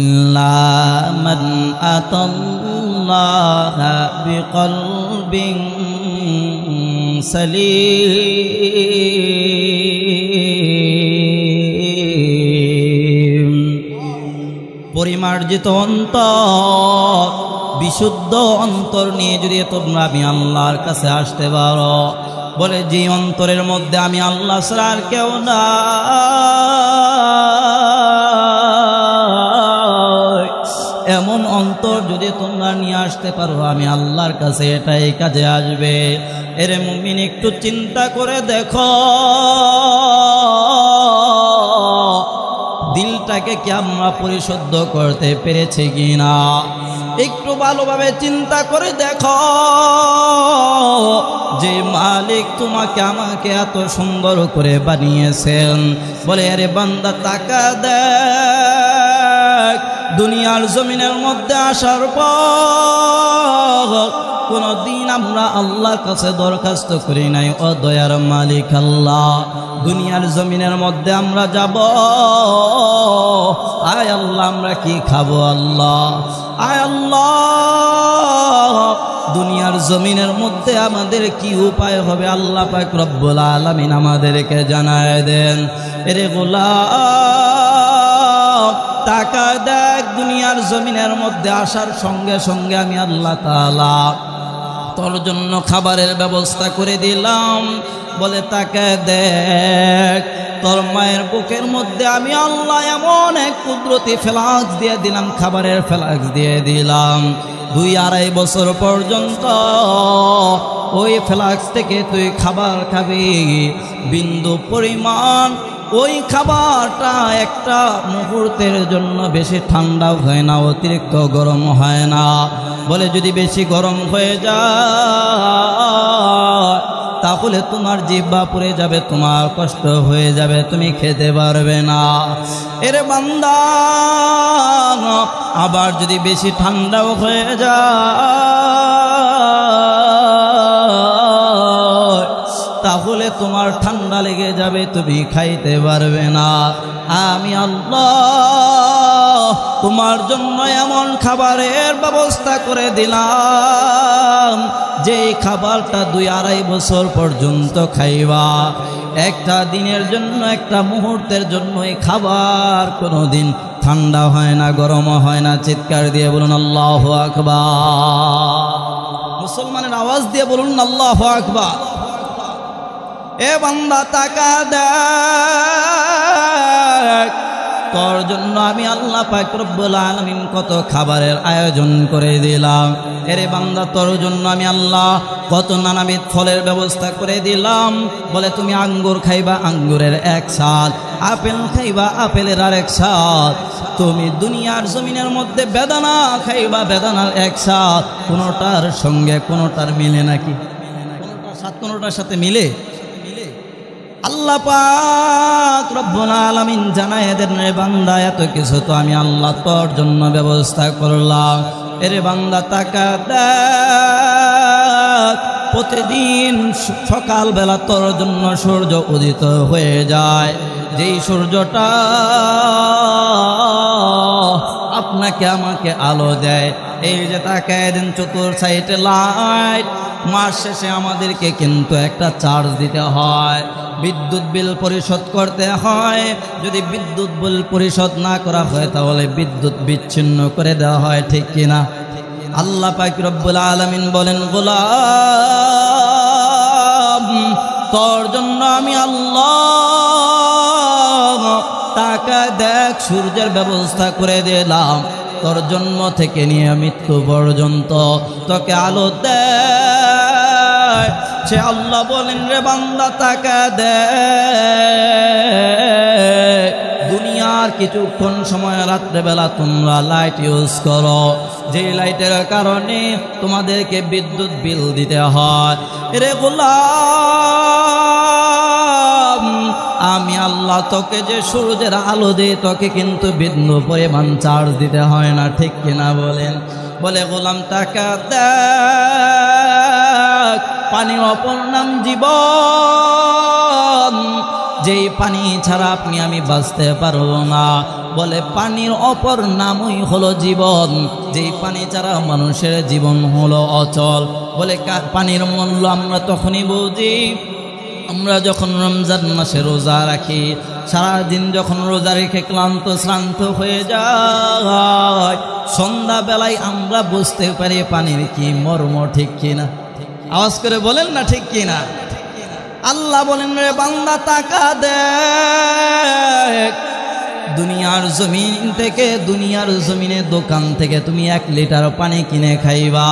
ইল্লা মান আতাল্লাহা বিকলবিন সালিম, পরিমার্জিত অন্তর, বিশুদ্ধ অন্তর নিয়ে যদি তোমরা আমি আল্লাহর কাছে আসতে পারো, বলে যে অন্তরের মধ্যে আমি আল্লাহ ছাড়া আর কেউ না, এমন অন্তর যদি তোমরা নিয়ে আসতে পারো আমি আল্লাহর কাছে, এটাই কাজে আসবে। এর মুমিন একটু চিন্তা করে দেখো, দিলটাকে কি আমরা পরিশুদ্ধ করতে পেরেছি কিনা? একটু ভালোভাবে চিন্তা করে দেখো, যে মালিক তোমাকে আমাকে এত সুন্দর করে বানিয়েছেন, বলে আরে বান্দা টাকা দেখ, দুনিয়ার জমিনের মধ্যে আসার পর কোনদিন আমরা আল্লাহর কাছে দরখাস্ত করি নাই, ও দয়ার মালিক আল্লাহ, দুনিয়ার জমিনের মধ্যে আমরা যাব, আয় আল্লাহ আমরা কি খাবো আল্লাহ, আয় আল্লাহ দুনিয়ার জমিনের মধ্যে আমাদের কি উপায় হবে, আল্লাহ পাক রব্বুল আলামিন আমাদেরকে জানায় দেন। এরে গোলাম টাকা দেখ, দুনিয়ার জমিনের মধ্যে আসার সঙ্গে সঙ্গে আমি আল্লাহ তাআলা তোর জন্য খাবারের ব্যবস্থা করে দিলাম। বলে টাকা দেখ, তোর মায়ের বুকের মধ্যে আমি আল্লাহ এমন এক কুদরতি ফ্লাক্স দিয়ে দিলাম, খাবারের ফ্লাক্স দিয়ে দিলাম। 2-2.5 বছর পর্যন্ত ওই ফ্লাক্স থেকে তুই খাবার খাবি, বিন্দু পরিমাণ ওই খাবারটা একটা মুহূর্তের জন্য বেশি ঠান্ডাও হয় না, অতিরিক্ত গরম হয় না। বলে যদি বেশি গরম হয়ে যায় তাহলে তোমার জিহ্বা পুড়ে যাবে, তোমার কষ্ট হয়ে যাবে, তুমি খেতে পারবে না। এর বান্দা আবার যদি বেশি ঠান্ডাও হয়ে যায় তাহলে তোমার ঠান্ডা লেগে যাবে, তুমি খাইতে পারবে না। আমি আল্লাহ তোমার জন্য এমন খাবারের ব্যবস্থা করে দিলাম, যে খাবারটা 2-2.5 বছর পর্যন্ত খাইবা। একটা দিনের জন্য, একটা মুহূর্তের জন্য এই খাবার কোনোদিন ঠান্ডা হয় না, গরম হয় না। চিৎকার দিয়ে বলুন আল্লাহু আকবার। মুসলমানের আওয়াজ দিয়ে বলুন আল্লাহু আকবার। এ বান্দা টাকা দেখ, তোর জন্য আমি আল্লাহ পাক রব্বুল আলামিন কত খাবারের আয়োজন করে দিলাম। এরে বান্দা তোর জন্য আমি আল্লাহ কত নানাবিধ ফলের ব্যবস্থা করে দিলাম। বলে তুমি আঙ্গুর খাইবা, আঙ্গুরের এক স্বাদ, আপেল খাইবা, আপেলের আর এক স্বাদ। তুমি দুনিয়ার জমিনের মধ্যে বেদানা খাইবা, বেদানার এক স্বাদ। কোনোটার সঙ্গে কোনোটার মিলে নাকি? কোনোটার স্বাদ কোনোটার সাথে মিলে? আল্লাহ পাক রব্বুল আলামিন জানায় দেন, রে বান্দা এত কিছু তো আমি আল্লাহ তোর জন্য ব্যবস্থা করলাম। এরে বান্দা টাকা দেখ, প্রতিদিন সকালবেলা তোর জন্য সূর্য উদিত হয়ে যায়। যেই সূর্যটা আপনাকে আমাকে আলো দেয়, এই যে তাকায় দেন চতুর সাইডে লাইট, মাস শেষে আমাদেরকে কিন্তু একটা চার্জ দিতে হয়, বিদ্যুৎ বিল পরিশোধ করতে হয়। যদি বিদ্যুৎ বিল পরিশোধ না করা হয় তাহলে বিদ্যুৎ বিচ্ছিন্ন করে দেওয়া হয়, ঠিক কিনা? আল্লাহ পাক রব্বুল আলামিন বলেন, গোলাম তোর জন্য আমি আল্লাহ টাকা দেখ সূর্যের ব্যবস্থা করে দিলাম। তোর জন্ম থেকে নিয়ে মৃত্যু পর্যন্ত তোকে আলো দেয়। সে আল্লাহ বলেন, রে বান্দা টাকা দে, দুনিয়ার কিছুক্ষণ সময় রাত্রেবেলা তোমরা লাইট ইউজ করো, যে লাইটের কারণে তোমাদেরকে বিদ্যুৎ বিল দিতে হয়। রে গোলাম আমি আল্লাহ তোকে যে সূর্যের আলো দেই, তোকে কিন্তু বিন্দু পরিমাণ চার্জ দিতে হয় না, ঠিক কিনা বলেন? বলে গোলাম টাকা দেখ, পানির অপর নাম জীবন, যেই পানি ছাড়া আপনি আমি বাঁচতে পারব না। বলে পানির অপর নামই হলো জীবন, যেই পানি ছাড়া মানুষের জীবন হলো অচল। বলে পানির মূল্য আমরা তখনই বুঝি আমরা যখন রমজান মাসে রোজা রাখি, সারাদিন যখন রোজা রেখে ক্লান্ত শ্রান্ত হয়ে যায়, সন্ধ্যাবেলায় আমরা বুঝতে পারি পানির কি মর্ম, ঠিক কিনা? আওয়াজ করে বলেন না ঠিক কিনা? আল্লাহ বলেন রে বান্দা টাকা দেখ, দুনিয়ার জমিন থেকে, দুনিয়ার জমিনে দোকান থেকে তুমি 1 লিটার পানি কিনে খাইবা,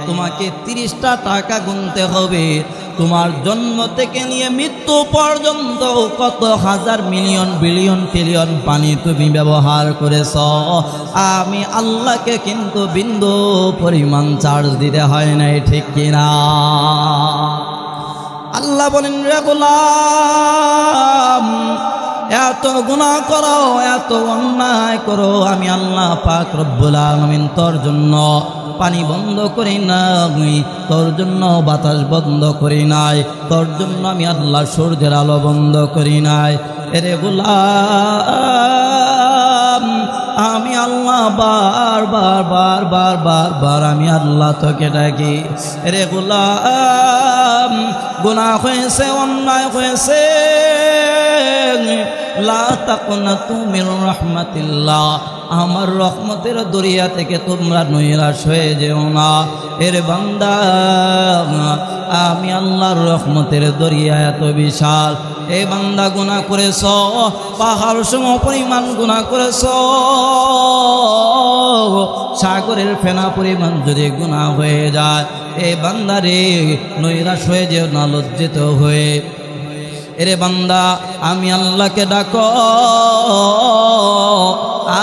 তোমাকে 30টা টাকা গুনতে হবে। তোমার জন্ম থেকে নিয়ে মৃত্যু পর্যন্ত কত হাজার মিলিয়ন বিলিয়ন ট্রিলিয়ন পানি তুমি ব্যবহার করেছ, আমি আল্লাহকে কিন্তু বিন্দু পরিমাণ চার্জ দিতে হয় নাই, ঠিক কিনা? আল্লাহ বলেন রে গোলাম, এত গুনাহ করো, এত অন্যায় করো, আমি আল্লাহ পাক রব্বুল আলামিন তোর জন্য পানি বন্ধ করি নাই, তোর জন্য বাতাস বন্ধ করি নাই, তোর জন্য আমি আল্লাহ সূর্যের আলো বন্ধ করি নাই। এরে গোলাম, আমি আল্লাহ বার বার বার বার বার বার আমি আল্লাহ তোকে ডাকি। এরে গোলাম, গুনাহ হয়েছে, অন্যায় হয়েছে, লা তাকনাতু মির রাহমাতিল্লাহ, আমার রহমতের দরিয়া থেকে তোমরা নৈরাশ হয়ে যেও না। এর বান্দা, আমি আল্লাহর রহমতের দরিয়া এত বিশাল। এ বান্দা গুনাহ করেছ, পাহাড় সম পরিমাণ গুনাহ করেছ, সাগরের ফেনা পরিমাণ যদি গুনাহ হয়ে যায়, এ বান্দারে নৈরাশ হয়ে যেও না, লজ্জিত হয়ে। এরে বান্দা, আমি আল্লাহকে ডাকো,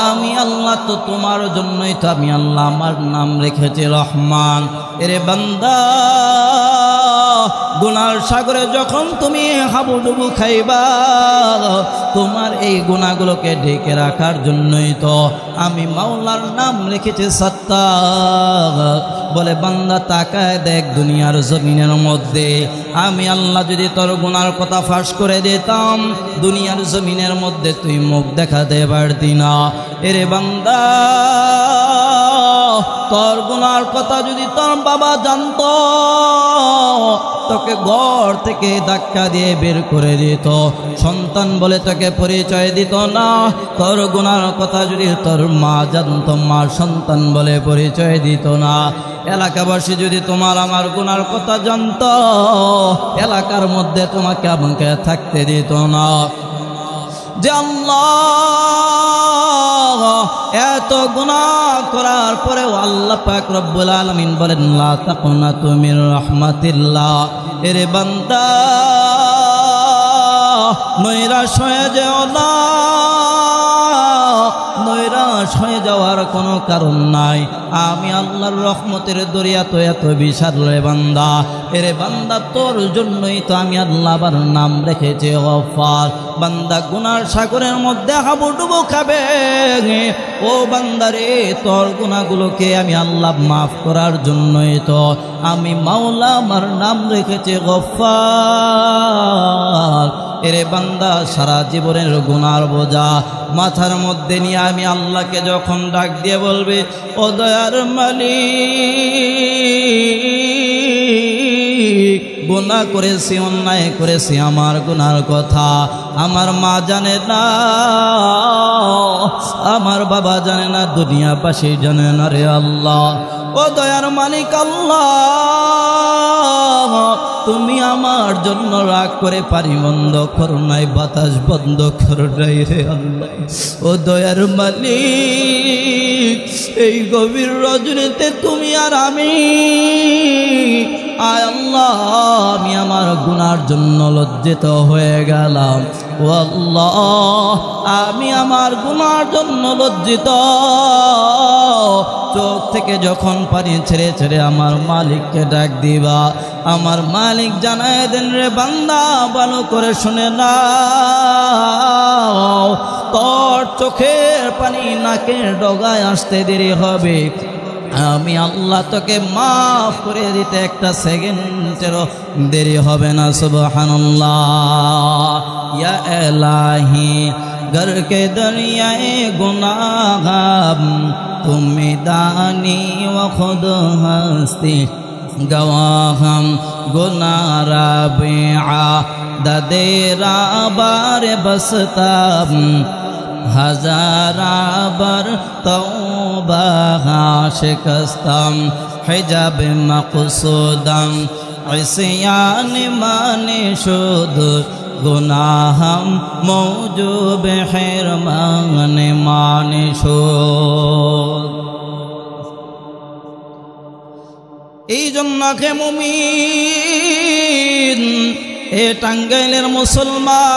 আমি আল্লাহ তো তোমার জন্যই তো আমি আল্লাহ আমার নাম রেখেছি রহমান। এরে বান্দা, গুনার সাগরে যখন তুমি হাবুডুবু খাইবা, তোমার এই গুনাহগুলোকে ঢেকে রাখার জন্যই তো আমি মাওলার নাম রেখেছি সত্তার। বলে বান্দা তাকায় দেখ, দুনিয়ার জমিনের মধ্যে আমি আল্লাহ যদি তোর গুনার কথা ফাঁস করে দিতাম, দুনিয়ার জমিনের মধ্যে তুই মুখ দেখাতে পারতি না। এরে বান্দা, তোর গুনার কথা যদি তোর বাবা জানতো, তোকে ঘর থেকে ধাক্কা দিয়ে বের করে দিত, সন্তান বলে তোকে পরিচয় দিত না। তোর গুনার কথা যদি তোর মা জানতো, মা সন্তান বলে পরিচয় দিত না। এলাকাবাসী যদি তোমার আমার গুনার কথা জানতো, এলাকার মধ্যে তোমাকে আমাকে থাকতে দিত না। যে আল্লাহ এত গুনাহ করার পরেও আল্লাহ পাক রব্বুল আলামিন বলেন, লা তাকনাতু মির রাহমাতিল্লাহ। এরে বান্দা, নৈরাশ হয়ে যেও না, নৈরাশ হয়ে যাওয়ার কোনো কারণ নাই। আমি আল্লাহর রহমতের দরিয়া তো এত বিশাল রে বান্দা। এরে বান্দা, তোর জন্যই তো আমি আল্লাহ আবার নাম রেখেছি গফফার। বান্দা গুনার সাগরের মধ্যে হাবুডুবু খাবে, ও বান্দারে তোর গুনাহগুলোকে আমি আল্লাহ মাফ করার জন্যই তো আমি মাওলা আমার নাম রেখেছি গফফার। এরে বান্দা, সারা জীবনের গুনার বোঝা মাথার মধ্যে নিয়ে আমি আল্লাহকে যখন ডাক দিয়ে বলবে, ও দয়ার মালিক, গুনাহ করেছি, অন্যায় করেছি, আমার গুনার কথা আমার মা জানে না, আমার বাবা জানে না, দুনিয়াবাসী জানে না রে আল্লাহ। ও দয়ার মালিক আল্লাহ, তুমি আমার জন্য রাগ করে পানি বন্ধ করো নাই, বাতাস বন্ধ করো নাই রে আল্লাহ। ও দয়ার মালিক, এই গভীর রজনীতে তুমি আর আমি, আয় আল্লাহ, আমি আমার গুনার জন্য লজ্জিত হয়ে গেলাম। ও আল্লাহ, আমি আমার গুনার জন্য লজ্জিত। চোখ থেকে যখন পানি ছেড়ে ছেড়ে আমার মালিককে ডাক দিবা, আমার মালিক জানায় দেন, রে বান্দা ভালো করে শুনে না, তোর চোখের পানি নাকের ডগায় আসতে দেরি হবে, আমি আল্লাহ তোকে মাফ করে দিতে একটা সেকেন্ডেরও দেরি হবে না। সুবহানাল্লাহ। ইয়া ইলাহি गर के दरियाए गुनाह তুমি দানি व खुद हस्ती गवाह गुनारा बेआ ददेरा बार बसता हजारा बर तौबा शिकस्तम हिजाब मक़सूदम इस्यान माने शुद गुनाहम मौजूब हिरमान माने शुद। এই জন্য কে মুমিন, এ টাঙ্গাইলের মুসলমান,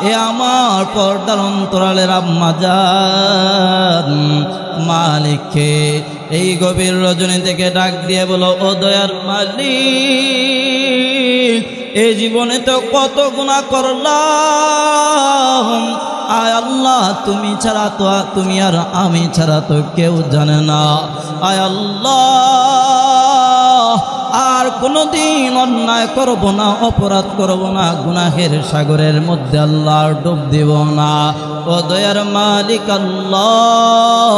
এ আমার পর্দার অন্তরালের আম্মাজান, মালিককে এই গভীর রজনী থেকে ডাক দিয়ে বলো, ও দয়ার মালিক, এই জীবনে তো কত গুনাহ করলাম, আয় আল্লাহ তুমি ছাড়া তো, তুমি আর আমি ছাড়া তো কেউ জানে না। আয় আল্লাহ আর কোনোদিন অন্যায় করব না, অপরাধ করব না, গুনাহের সাগরের মধ্যে আল্লাহ ডুব দিব না। ও দয়ার মালিক আল্লাহ,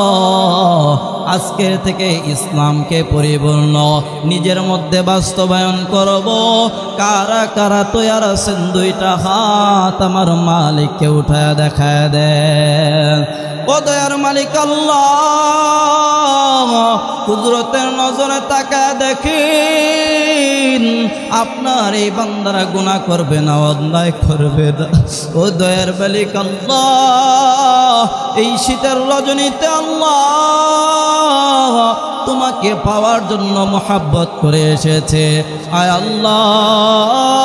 আজকের থেকে ইসলামকে পরিপূর্ণ নিজের মধ্যে বাস্তবায়ন করব। কারা কারা তৈয়ার আছেন দুইটা হাত আমার মালিককে উঠায় দেখায় দেন। ও দয়ার মালিক আল্লাহ, কুদরতের নজরে তাকায় দেখেন আপনার এই বান্দারা গুনাহ করবে না, অন্যায় করবে না। ও দয়ার মালিক আল্লাহ, এই শীতের রজনীতে আল্লাহ তোমাকে পাওয়ার জন্য মোহাব্বত করে এসেছে। আয় আল্লাহ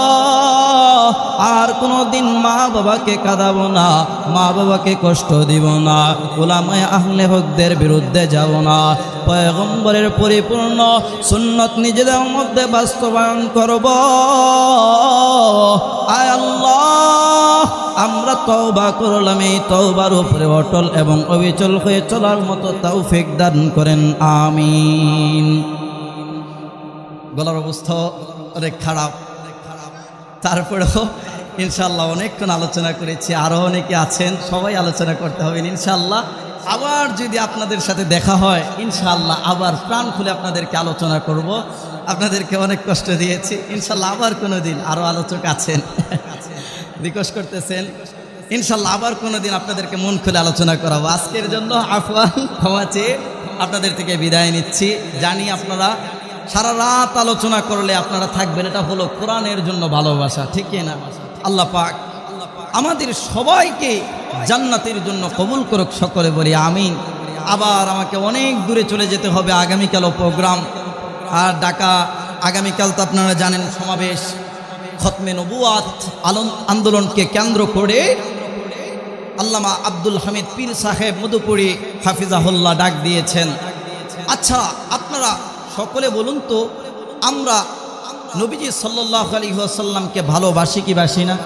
আর কোনোদিন মা বাবাকে কাঁদাবো না, মা বাবাকে কষ্ট দিব না, উলামায়ে আহলে হকদের বিরুদ্ধে যাব না, পয়গম্বরের পরিপূর্ণ সুন্নত নিজেদের মধ্যে বাস্তবায়ন করব। আয় আল্লাহ আমরা তওবা করলাম, এই তওবার উপরে অটল এবং অবিচল হয়ে চলার মতো তৌফিক দান করেন, আমিন। গলার অবস্থা অনেক খারাপ, তারপরেও ইনশাআল্লাহ অনেকক্ষণ আলোচনা করেছি, আরও অনেকে আছেন, সবাই আলোচনা করতে হবে ইনশাআল্লাহ। আবার যদি আপনাদের সাথে দেখা হয় ইনশাআল্লাহ আবার প্রাণ খুলে আপনাদেরকে আলোচনা করব। আপনাদেরকে অনেক কষ্ট দিয়েছি, ইনশাআল্লাহ আবার কোনো দিন, আরও আলোচক আছেন রিকোয়েস্ট করতেছেন, ইনশাআল্লাহ আবার কোনো দিন আপনাদেরকে মন খুলে আলোচনা করাবো। আজকের জন্য আফওয়ান, ক্ষমা চেয়ে আপনাদের থেকে বিদায় নিচ্ছি। জানি আপনারা সারা রাত আলোচনা করলে আপনারা থাকবেন, এটা হলো কোরআনের জন্য ভালোবাসা, ঠিক না? আল্লাহ পাক আমাদের সবাইকে জান্নাতের জন্য কবুল করুক, সকলে বলি আমিন। আবার আমাকে অনেক দূরে চলে যেতে হবে, আগামীকালও প্রোগ্রাম। আর ঢাকা আগামীকাল তো আপনারা জানেন সমাবেশ, খতমে নবুয়াত আন্দোলনকে কেন্দ্র করে আল্লামা আব্দুল হামিদ পীর সাহেব মধুপুরী হাফিজাহুল্লাহ ডাক দিয়েছেন। আচ্ছা আপনারা সকলে বলুন তো, আমরা নবীজি সাল্লাল্লাহু আলাইহি ওয়াসাল্লামকে ভালোবাসি কি বাসি না?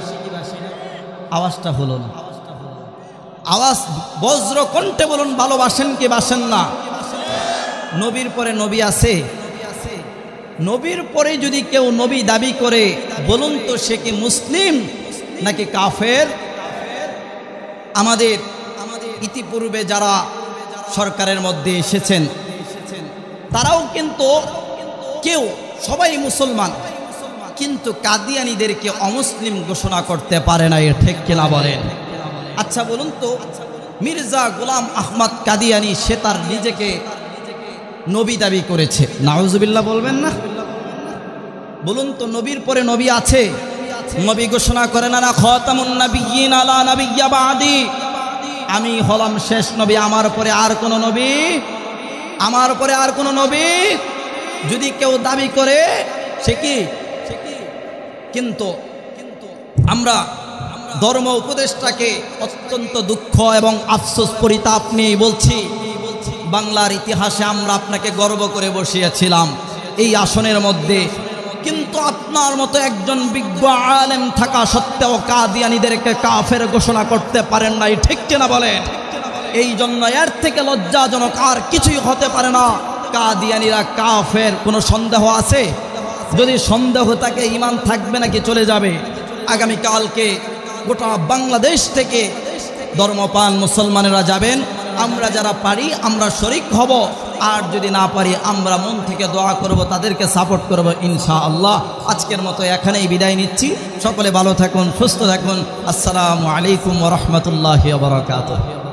আওয়াজটা হলো না, আওয়াজ বজ্র কণ্ঠে বলুন, ভালোবাসেন কি বাসেন না? নবীর পরে নবী আছে? নবীর পরে যদি কেউ নবী দাবি করে বলুন তো সে কি মুসলিম নাকি কাফের? আমাদের ইতিপূর্বে যারা সরকারের মধ্যে এসেছেন তারাও কিন্তু কেউ, সবাই মুসলমান, কিন্তু কাদিয়ানীদেরকে অমুসলিম ঘোষণা করতে পারে না, এর ঠিক কিনা বলেন? আচ্ছা বলুন তো, মির্জা গোলাম আহমদ কাদিয়ানী সে তার নিজেকে নবী দাবি করেছে, নাউজুবিল্লাহ বলবেন না? বলুন তো নবীর পরে নবী আছে? নবী ঘোষণা করে না, না খাতামুন নাবিয়্যিন আলা নাবিয়্যা বাদি, আমি হলাম শেষ নবী, আমার পরে আর কোনো নবী, আমার পরে আর কোনো নবী যদি কেউ দাবি করে সে কি? কিন্তু আমরা ধর্ম উপদেষ্টাকে অত্যন্ত দুঃখ এবং আফসোস পরিতাপ নিয়ে বলছি, বাংলার ইতিহাসে আমরা আপনাকে গর্ব করে বসিয়েছিলাম এই আসনের মধ্যে, কিন্তু আপনার মতো একজন বিজ্ঞ আলেম থাকা সত্ত্বেও কাদিয়ানীদেরকে কাফের ঘোষণা করতে পারেন নাই, ঠিক কিনা বলেন? এই জন্য এর থেকে লজ্জাজনক আর কিছুই হতে পারে না। কাদিয়ানীরা কাফের, কোনো সন্দেহ আছে? যদি সন্দেহ থাকে ঈমান থাকবে নাকি চলে যাবে? আগামীকালকে গোটা বাংলাদেশ থেকে ধর্মপান মুসলমানেরা যাবেন। আমরা যারা পারি আমরা শরিক হব, আর যদি না পারি আমরা মন থেকে দোয়া করব, তাদেরকে সাপোর্ট করব ইনশাআল্লাহ। আজকের মতো এখানেই বিদায় নিচ্ছি। সকলে ভালো থাকুন, সুস্থ থাকুন। আসসালামু আলাইকুম ওয়া রাহমাতুল্লাহি ওয়া বারাকাতুহু।